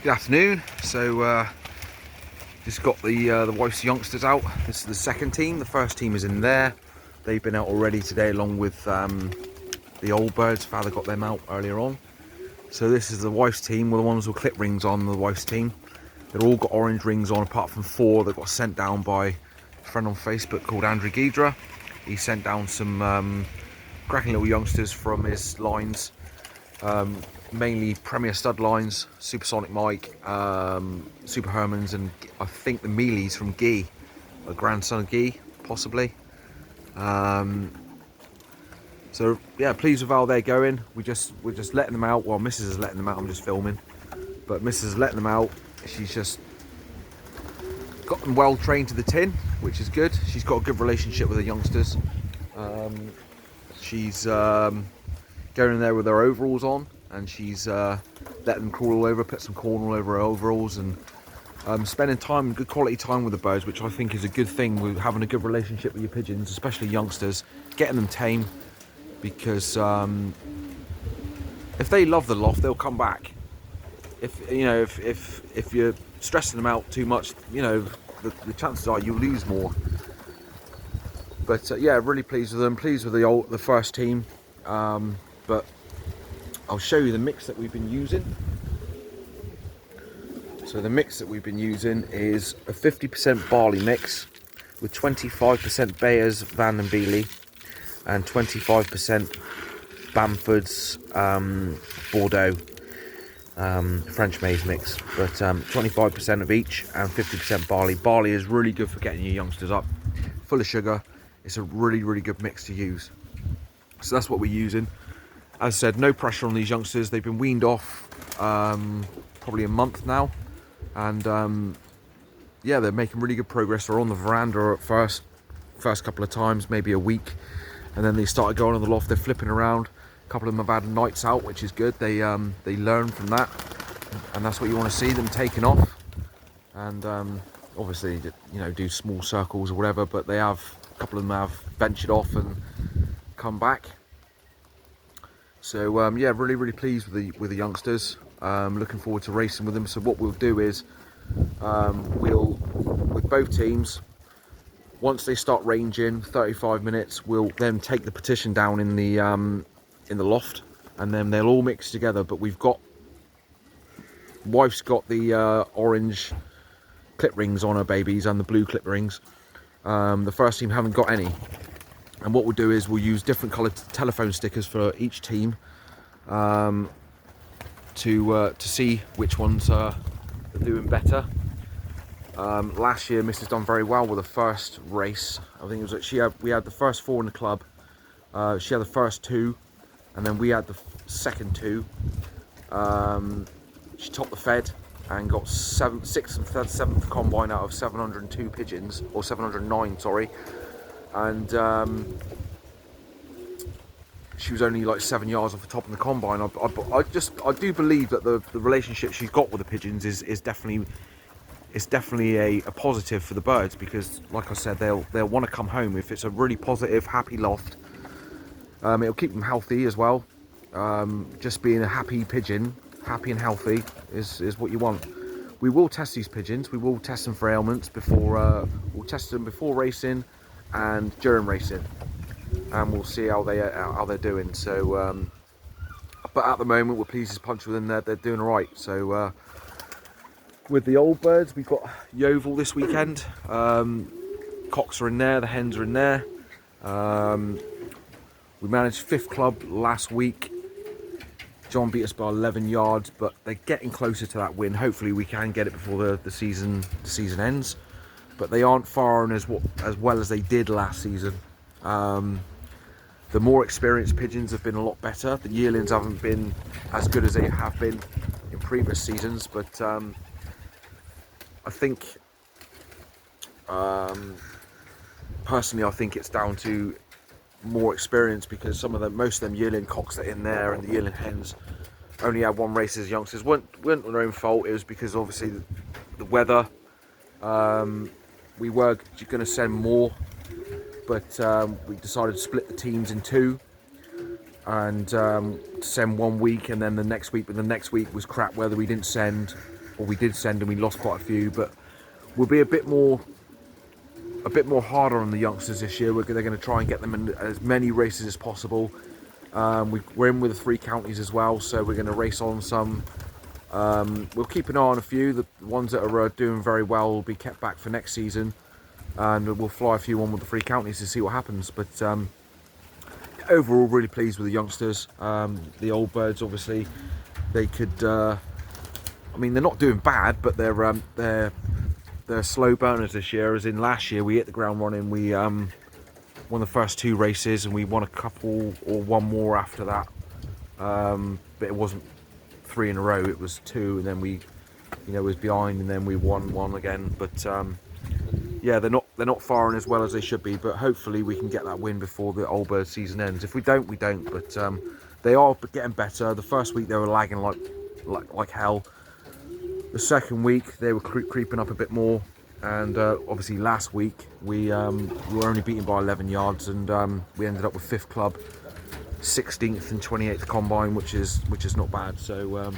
Good afternoon. So just got the wife's youngsters out. This is the second team. The first team is in there. They've been out already today along with the old birds. Father got them out earlier on. So this is the wife's team, with the ones with clip rings on. The wife's team, they've all got orange rings on apart from 4 that got sent down by a friend on Facebook called Andrew Gidra. He sent down some cracking little youngsters from his lines. Mainly Premier stud lines, Supersonic Mike, Super Hermans, and I think the Mealies from Guy, a grandson of Guy, possibly. So yeah, pleased with how they're going. We're just letting them out. Well, Mrs. is letting them out. I'm just filming, but Mrs. is letting them out. She's just got them well trained to the tin, which is good. She's got a good relationship with the youngsters. She's going in there with her overalls on, and she's letting them crawl all over, put some corn all over her overalls, and spending time, good quality time with the birds, which I think is a good thing. With having a good relationship with your pigeons, especially youngsters, getting them tame, because if they love the loft, they'll come back. If you're stressing them out too much, the chances are you'll lose more. But yeah, really pleased with them. Pleased with the first team. But I'll show you the mix that we've been using. So the mix that we've been using is a 50% barley mix with 25% Bayers Van den Beely and 25% Bamford's Bordeaux French maize mix, but 25% of each and 50% barley. Barley is really good for getting your youngsters up, full of sugar. It's a really good mix to use. So that's what we're using. As I said, no pressure on these youngsters. They've been weaned off probably a month now, and yeah, they're making really good progress. They're on the veranda at first couple of times, maybe a week, and then they started going on the loft. They're flipping around. A couple of them have had nights out, which is good. They learn from that, and that's what you want to see, them taking off. And obviously, do small circles or whatever, but a couple of them have ventured off and come back. So yeah, really pleased with the youngsters. Looking forward to racing with them. So what we'll do is we'll, with both teams, once they start ranging 35 minutes, we'll then take the petition down in the loft, and then they'll all mix together. But wife's got the orange clip rings on her babies and the blue clip rings. The first team haven't got any. And what we'll do is we'll use different coloured telephone stickers for each team to see which ones are doing better. Last year, Mrs. done very well with the first race. I think it was we had the first 4 in the club. She had the first 2, and then we had the second 2. She topped the fed and got 6th and 7th combine out of 702 pigeons, or 709, sorry. And she was only like 7 yards off the top of the combine. I do believe that the relationship she's got with the pigeons is definitely a positive for the birds, because like I said, they'll want to come home if it's a really positive, happy loft. It'll keep them healthy as well. Just being a happy pigeon, happy and healthy, is what you want. We will test these pigeons. We will test them for ailments before. We'll test them before racing and during racing, and we'll see how they're doing. So but at the moment, we're pleased as punch with them. They're doing all right. So with the old birds, we've got Yeovil this weekend. Cocks are in there, the hens are in there. We managed 5th club last week. John beat us by 11 yards, but they're getting closer to that win. Hopefully we can get it before the season ends. But they aren't firing as well as they did last season. The more experienced pigeons have been a lot better. The yearlings haven't been as good as they have been in previous seasons, but I think personally, I think it's down to more experience, because most of them yearling cocks that are in there and the yearling hens only had 1 race as youngsters. weren't their own fault. It was because obviously the weather. We were going to send more, but we decided to split the teams in 2 and send 1 week, and then the next week. But the next week was crap weather. We didn't send, or we did send, and we lost quite a few, but we'll be a bit more harder on the youngsters this year. They're going to try and get them in as many races as possible. We're in with the 3 counties as well, so we're going to race on some. We'll keep an eye on a few. The ones that are doing very well will be kept back for next season, and we'll fly a few on with the 3 counties to see what happens. But overall, really pleased with the youngsters. The old birds, obviously, they could. I mean, they're not doing bad, but they're slow burners this year. As in last year, we hit the ground running. We won the first 2 races, and we won a couple or one more after that. But it wasn't 3 in a row. It was 2, and then we, was behind, and then we won 1 again. But yeah, they're not firing as well as they should be. But hopefully, we can get that win before the old bird season ends. If we don't, we don't. But they are getting better. The first week they were lagging like hell. The second week they were creeping up a bit more, and obviously last week we were only beaten by 11 yards, and we ended up with 5th club, 16th and 28th combine, which is not bad. So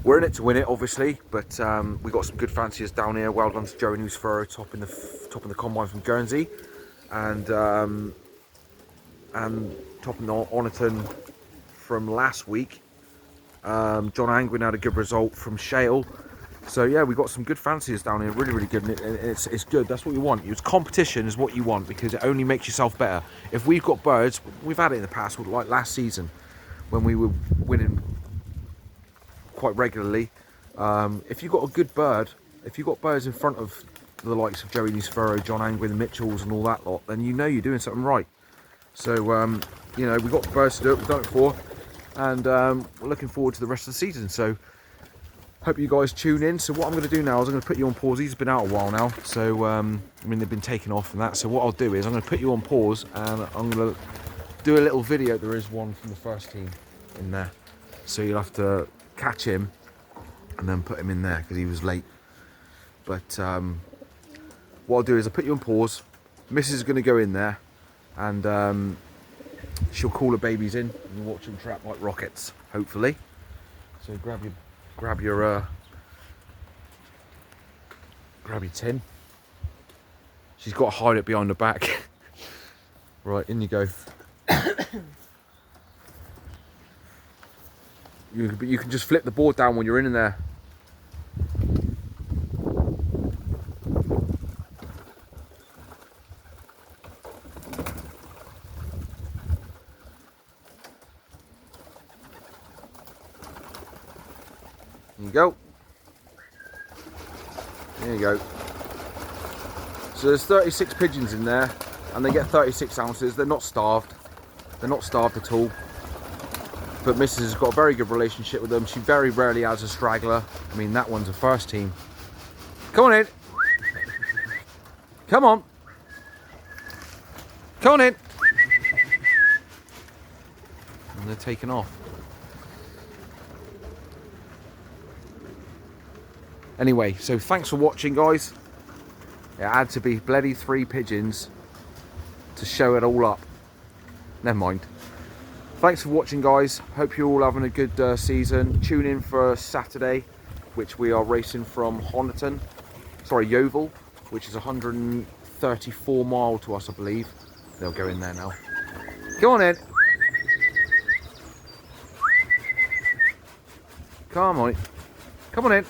we're in it to win it, obviously, but we got some good fanciers down here. Well done to Joey Newsfurrow, top in the combine from Guernsey, and top in Oniton from last week. John Angwin had a good result from Shale. So yeah, we got some good fanciers down here, really good, and it's good. That's what you want. It's competition is what you want, because it only makes yourself better. If we've got birds, we've had it in the past, like last season when we were winning quite regularly. If you've got a good bird, if you've got birds in front of the likes of Joey Newsfurrow, John Angwin, the Mitchells and all that lot, then you're doing something right. So we've got birds to do it, we've done it before, and we're looking forward to the rest of the season. So hope you guys tune in. So what I'm going to do now is I'm going to put you on pause. He's been out a while now, so I mean, they've been taken off and that. So what I'll do is I'm going to put you on pause, and I'm going to do a little video. There is one from the first team in there, so you'll have to catch him and then put him in there because he was late. But what I'll do is I'll put you on pause. Mrs. is going to go in there, and she'll call her babies in, and you'll watch them trap like rockets, hopefully. So grab your tin. She's got to hide it behind the back. Right, in you go. You can just flip the board down when you're in there. There you go. There you go. So there's 36 pigeons in there, and they get 36 ounces. They're not starved. They're not starved at all. But Mrs. has got a very good relationship with them. She very rarely has a straggler. I mean, that one's a first team. Come on in. Come on. Come on in. And they're taken off. Anyway, so thanks for watching, guys. It had to be bloody 3 pigeons to show it all up. Never mind. Thanks for watching, guys. Hope you're all having a good season. Tune in for Saturday, which we are racing from Yeovil, which is 134 mile to us, I believe. They'll go in there now. Go on in. Come on. Come on in.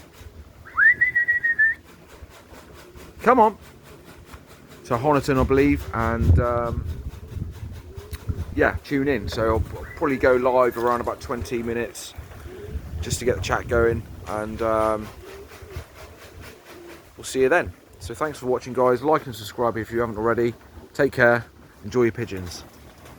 Come on. So Honiton, I believe, and yeah, tune in. So I'll probably go live around about 20 minutes just to get the chat going, and we'll see you then. So thanks for watching, guys. Like and subscribe if you haven't already. Take care. Enjoy your pigeons.